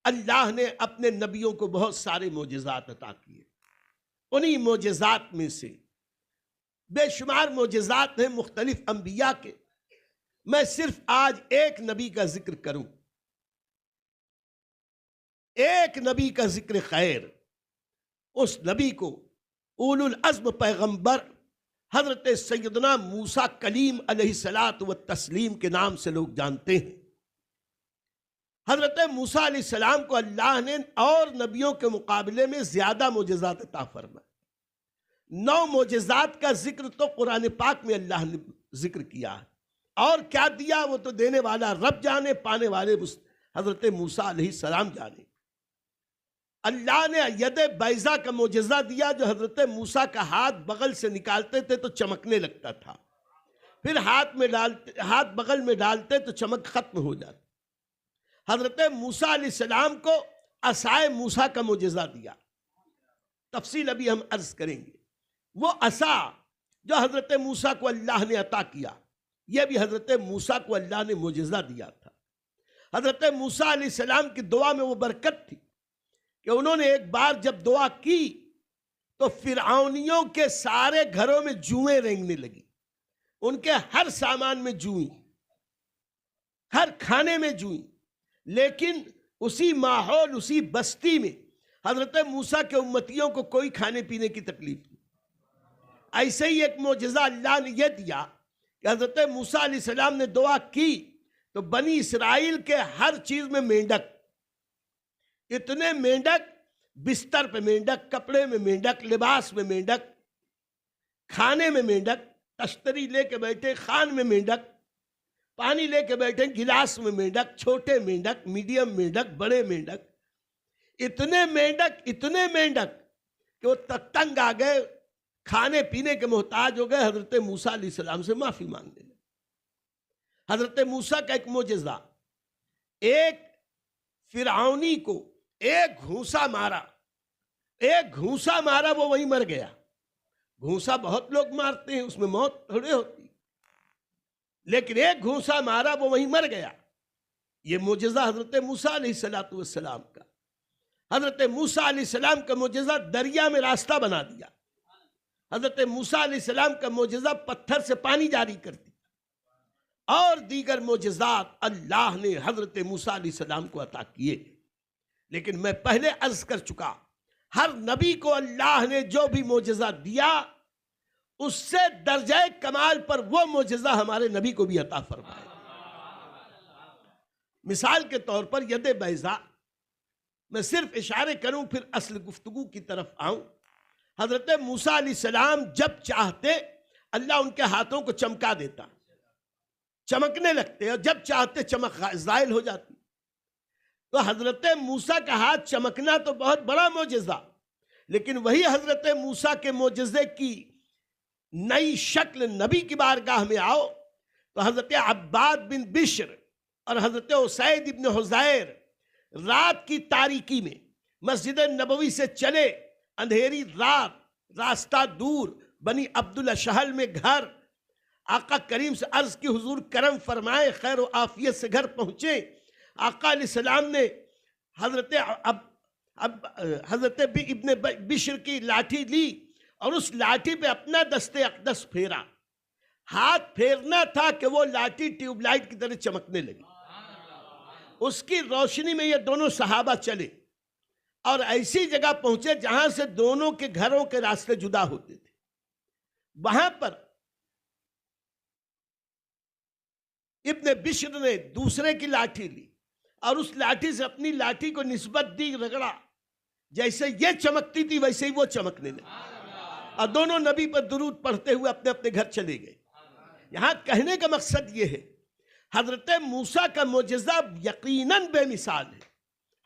اللہ نے اپنے نبیوں کو بہت سارے معجزات عطا کیے. انہی معجزات میں سے بے شمار معجزات ہیں مختلف انبیاء کے. میں صرف آج ایک نبی کا ذکر کروں، ایک نبی کا ذکر خیر. اس نبی کو اولو العزم پیغمبر حضرت سیدنا موسیٰ کلیم علیہ الصلاۃ والتسلیم کے نام سے لوگ جانتے ہیں. حضرت موسیٰ علیہ السلام کو اللہ نے اور نبیوں کے مقابلے میں زیادہ معجزات عطا فرمائے. 9 معجزات کا ذکر تو قرآن پاک میں اللہ نے ذکر کیا ہے، اور کیا دیا وہ تو دینے والا رب جانے، پانے والے حضرت موسیٰ علیہ السلام جانے. اللہ نے ید بیضا کا معجزہ دیا، جو حضرت موسیٰ کا ہاتھ بغل سے نکالتے تھے تو چمکنے لگتا تھا، پھر ہاتھ بغل میں ڈالتے تو چمک ختم ہو جاتی. حضرت موسیٰ علیہ السلام کو عصائے موسیٰ کا معجزہ دیا، تفصیل ابھی ہم عرض کریں گے. وہ عصا جو حضرت موسیٰ کو اللہ نے عطا کیا، یہ بھی حضرت موسیٰ کو اللہ نے معجزہ دیا تھا. حضرت موسیٰ علیہ السلام کی دعا میں وہ برکت تھی کہ انہوں نے ایک بار جب دعا کی تو فرعونیوں کے سارے گھروں میں جوئیں رینگنے لگی. ان کے ہر سامان میں جوئیں، ہر کھانے میں جوئیں. لیکن اسی ماحول، اسی بستی میں حضرت موسیٰ کے امتیوں کو کوئی کھانے پینے کی تکلیف نہیں. ایسے ہی ایک معجزہ اللہ نے یہ دیا کہ حضرت موسیٰ علیہ السلام نے دعا کی تو بنی اسرائیل کے ہر چیز میں مینڈک، اتنے مینڈک، بستر پہ مینڈک، کپڑے میں مینڈک، لباس میں مینڈک، کھانے میں مینڈک، تشتری لے کے بیٹھے خان میں مینڈک، پانی لے کے بیٹھے گلاس میں مینڈک، چھوٹے مینڈک، میڈیم مینڈک، بڑے مینڈک، اتنے مینڈک کہ وہ تنگ آ گئے، کھانے پینے کے محتاج ہو گئے. حضرت موسیٰ علیہ السلام سے معافی مانگنے لگے. حضرت موسیٰ کا ایک معجزہ، ایک فرعونی کو ایک گھونسا مارا، وہ وہیں مر گیا. گھونسا بہت لوگ مارتے ہیں، اس میں موت تھوڑے ہوتی، لیکن ایک گھونسا مارا وہ وہیں مر گیا. یہ معجزہ حضرت موسیٰ علیہ السلام کا. حضرت موسیٰ علیہ السلام کا معجزہ دریا میں راستہ بنا دیا. حضرت موسیٰ علیہ السلام کا معجزہ پتھر سے پانی جاری کر دیا. اور دیگر معجزات اللہ نے حضرت موسیٰ علیہ السلام کو عطا کیے. لیکن میں پہلے عرض کر چکا، ہر نبی کو اللہ نے جو بھی معجزہ دیا اس سے درجہ کمال پر وہ معجزہ ہمارے نبی کو بھی عطا فرمائے. مثال کے طور پر ید بیضا، میں صرف اشارے کروں پھر اصل گفتگو کی طرف آؤں. حضرت موسیٰ علیہ السلام جب چاہتے اللہ ان کے ہاتھوں کو چمکا دیتا، چمکنے لگتے، اور جب چاہتے چمک زائل ہو جاتی. تو حضرت موسیٰ کا ہاتھ چمکنا تو بہت بڑا معجزہ، لیکن وہی حضرت موسیٰ کے معجزے کی نئی شکل نبی کی بارگاہ میں آؤ تو حضرت عباد بن بشر اور حضرت اسید ابن حضیر رات کی تاریکی میں مسجد نبوی سے چلے، اندھیری رات، راستہ دور، بنی عبدالشہل میں گھر. آقا کریم سے عرض کی حضور کرم فرمائے، خیر و عافیت سے گھر پہنچے. آقا علیہ السلام نے حضرت ابن بشر کی لاٹھی لی اور اس لاٹھی پہ اپنا دست اقدس پھیرا. ہاتھ پھیرنا تھا کہ وہ لاٹھی ٹیوب لائٹ کی طرح چمکنے لگی. اس کی روشنی میں یہ دونوں صحابہ چلے اور ایسی جگہ پہنچے جہاں سے دونوں کے گھروں کے راستے جدا ہوتے تھے. وہاں پر ابن بشر نے دوسرے کی لاٹھی لی اور اس لاٹھی سے اپنی لاٹھی کو نسبت دی، رگڑا. جیسے یہ چمکتی تھی ویسے ہی وہ چمکنے لگی، اور دونوں نبی پر درود پڑھتے ہوئے اپنے اپنے گھر چلے گئے. یہاں کہنے کا مقصد یہ ہے، حضرت موسیٰ کا معجزہ یقیناً بے مثال ہے.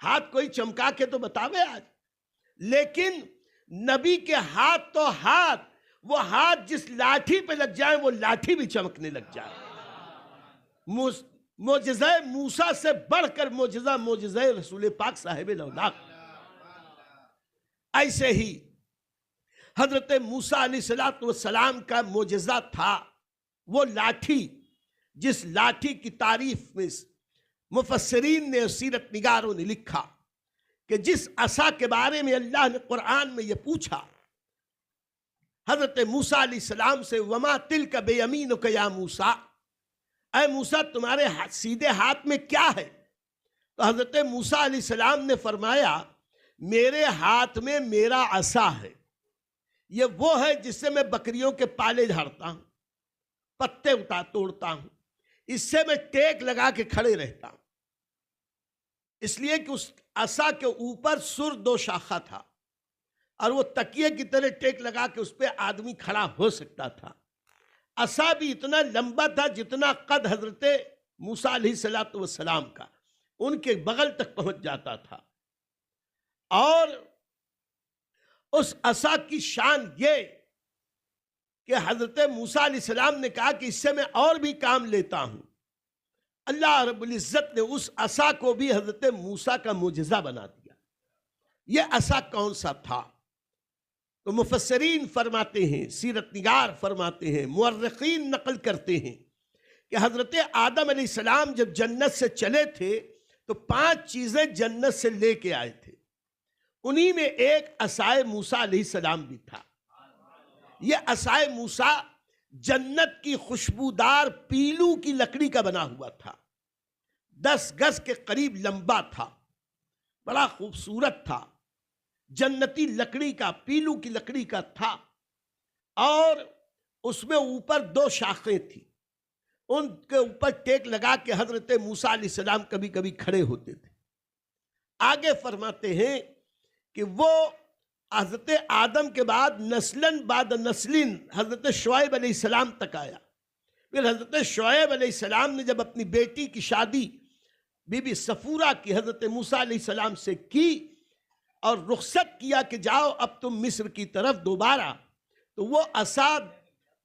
ہاتھ کوئی چمکا کے تو بتاوے آج، لیکن نبی کے ہاتھ تو ہاتھ، وہ ہاتھ جس لاٹھی پہ لگ جائیں وہ لاٹھی بھی چمکنے لگ جائے. معجزہ موسیٰ سے بڑھ کر معجزہ رسول پاک صاحب لولاق. ایسے ہی حضرت موسیٰ علیہ السلام کا معجزہ تھا وہ لاٹھی، جس لاٹھی کی تعریف میں مفسرین نے، سیرت نگاروں نے لکھا کہ جس عصا کے بارے میں اللہ نے قرآن میں یہ پوچھا حضرت موسیٰ علیہ السلام سے، وما تلک بیمینک یا موسیٰ، اے موسیٰ تمہارے سیدھے ہاتھ میں کیا ہے؟ تو حضرت موسیٰ علیہ السلام نے فرمایا میرے ہاتھ میں میرا عصا ہے، یہ وہ ہے جس سے میں بکریوں کے پالے جھاڑتا ہوں، پتے توڑتا ہوں، اس سے میں ٹیک لگا کے کھڑے رہتا ہوں، اس لیے کہ اس عصا کے اوپر سر 2 شاخہ تھا اور وہ تکیے کی طرح ٹیک لگا کے اس پہ آدمی کھڑا ہو سکتا تھا۔ عصا بھی اتنا لمبا تھا جتنا قد حضرت موسیٰ علیہ السلام کا، ان کے بغل تک پہنچ جاتا تھا۔ اور اس عصا کی شان یہ کہ حضرت موسیٰ علیہ السلام نے کہا کہ اس سے میں اور بھی کام لیتا ہوں۔ اللہ رب العزت نے اس عصا کو بھی حضرت موسیٰ کا معجزہ بنا دیا۔ یہ عصا کون سا تھا؟ تو مفسرین فرماتے ہیں، سیرت نگار فرماتے ہیں، مورخین نقل کرتے ہیں کہ حضرت آدم علیہ السلام جب جنت سے چلے تھے تو 5 چیزیں جنت سے لے کے آئے تھے، انہی میں ایک عصائے موسیٰ علیہ السلام بھی تھا۔ یہ عصائے موسیٰ جنت کی خوشبودار پیلو کی لکڑی کا بنا ہوا تھا، 10 گز کے قریب لمبا تھا، بڑا خوبصورت تھا، جنتی لکڑی کا، پیلو کی لکڑی کا تھا، اور اس میں اوپر 2 شاخیں تھیں، ان کے اوپر ٹیک لگا کے حضرت موسیٰ علیہ السلام کبھی کبھی کھڑے ہوتے تھے۔ آگے فرماتے ہیں کہ وہ حضرت آدم کے بعد نسلن بعد نسلن حضرت شعیب علیہ السلام تک آیا۔ پھر حضرت شعیب علیہ السلام نے جب اپنی بیٹی کی شادی بی بی صفورہ کی حضرت موسیٰ علیہ السلام سے کی اور رخصت کیا کہ جاؤ اب تم مصر کی طرف دوبارہ، تو وہ عصا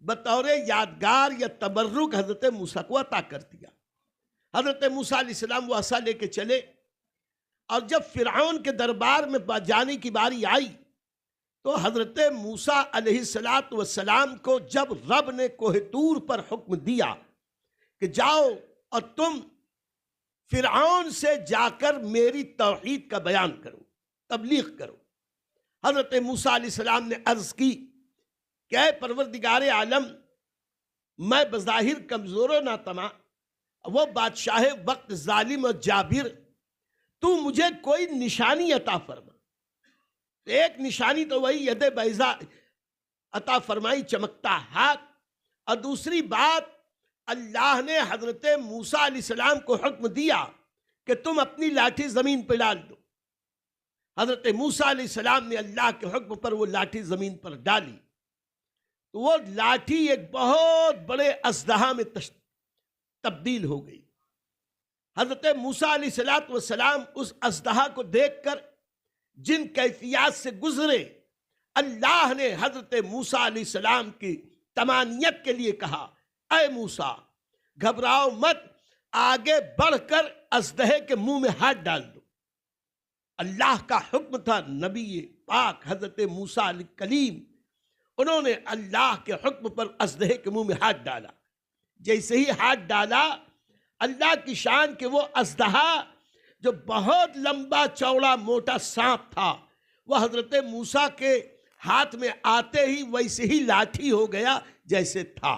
بطور یادگار یا تبرک حضرت موسیٰ کو عطا کر دیا۔ حضرت موسیٰ علیہ السلام وہ عصا لے کے چلے، اور جب فرعون کے دربار میں جانے کی باری آئی تو حضرت موسیٰ علیہ السلام کو جب رب نے کوہ طور پر حکم دیا کہ جاؤ اور تم فرعون سے جا کر میری توحید کا بیان کرو، تبلیغ کرو، حضرت موسیٰ علیہ السلام نے عرض کی کہ اے پروردگار عالم، میں بظاہر کمزور و ناتمام، وہ بادشاہ وقت ظالم اور جابر، تو مجھے کوئی نشانی عطا فرما۔ ایک نشانی تو وہی ید بیضا عطا فرمائی، چمکتا ہاتھ، اور دوسری بات اللہ نے حضرت موسیٰ علیہ السلام کو حکم دیا کہ تم اپنی لاٹھی زمین پہ ڈال دو۔ حضرت موسیٰ علیہ السلام نے اللہ کے حکم پر وہ لاٹھی زمین پر ڈالی تو وہ لاٹھی ایک بہت بڑے اژدہا میں تبدیل ہو گئی۔ حضرت موسیٰ علیہ السلام اس اژدہا کو دیکھ کر جن کیفیات سے گزرے، اللہ نے حضرت موسیٰ علیہ السلام کی تمانیت کے لیے کہا اے موسیٰ گھبراؤ مت، آگے بڑھ کر اژدہے کے منہ میں ہاتھ ڈال دو۔ اللہ کا حکم تھا، نبی پاک حضرت موسیٰ علیہ کلیم، انہوں نے اللہ کے حکم پر اژدہے کے منہ میں ہاتھ ڈالا۔ جیسے ہی ہاتھ ڈالا، اللہ کی شان کہ وہ اژدہا جو بہت لمبا چوڑا موٹا سانپ تھا، وہ حضرت موسیٰ کے ہاتھ میں آتے ہی ویسے ہی لاٹھی ہو گیا جیسے تھا۔